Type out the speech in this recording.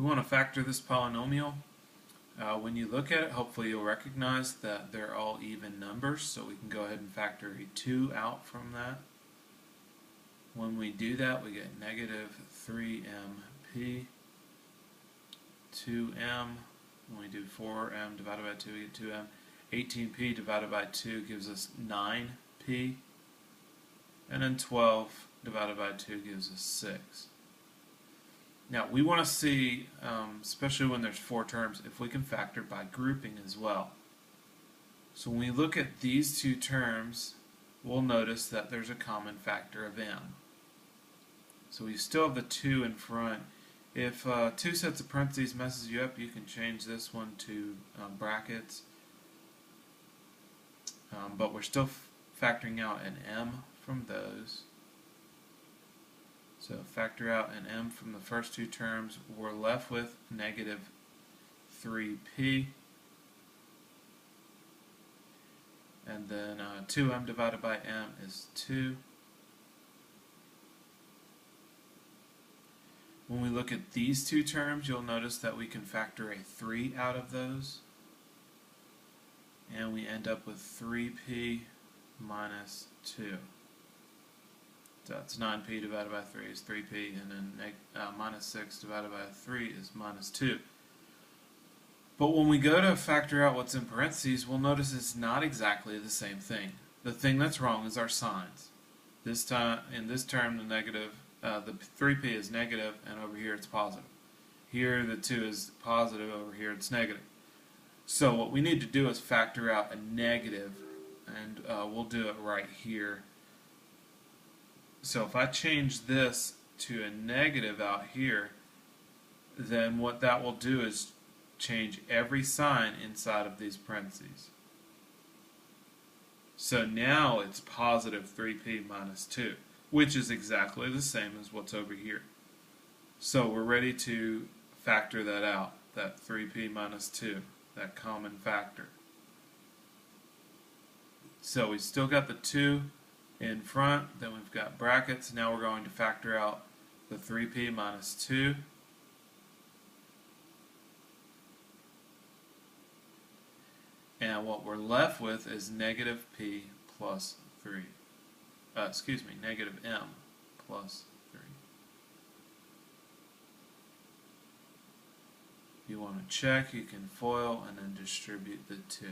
We want to factor this polynomial. When you look at it, hopefully you'll recognize that they're all even numbers, so we can go ahead and factor a 2 out from that. When we do that, we get negative 3mp, 2m. When we do 4m divided by 2, we get 2m. 18p divided by 2 gives us 9p. And then 12 divided by 2 gives us 6. Now we want to see, especially when there's 4 terms, if we can factor by grouping as well. So when we look at these two terms, we'll notice that there's a common factor of m. So we still have the 2 in front. If 2 sets of parentheses messes you up, you can change this one to brackets. But we're still factoring out an m from those. So factor out an m from the first two terms. We're left with negative 3p. And then 2m divided by m is 2. When we look at these two terms, you'll notice that we can factor a 3 out of those. And we end up with 3p minus 2. So that's 9p divided by 3 is 3p, and then minus 6 divided by 3 is minus 2. But when we go to factor out what's in parentheses, we'll notice it's not exactly the same thing. The thing that's wrong is our signs. This time, in this term, the 3p is negative, and over here it's positive. Here the 2 is positive, over here it's negative. So what we need to do is factor out a negative, and we'll do it right here. So if I change this to a negative out here, then what that will do is change every sign inside of these parentheses. So now it's positive 3p minus 2, which is exactly the same as what's over here. So we're ready to factor that out, that 3p minus 2, that common factor. So we still got the 2 in front, then we've got brackets. Now we're going to factor out the 3p minus 2. And what we're left with is negative p plus 3. Negative m plus 3. If you want to check, you can FOIL and then distribute the 2.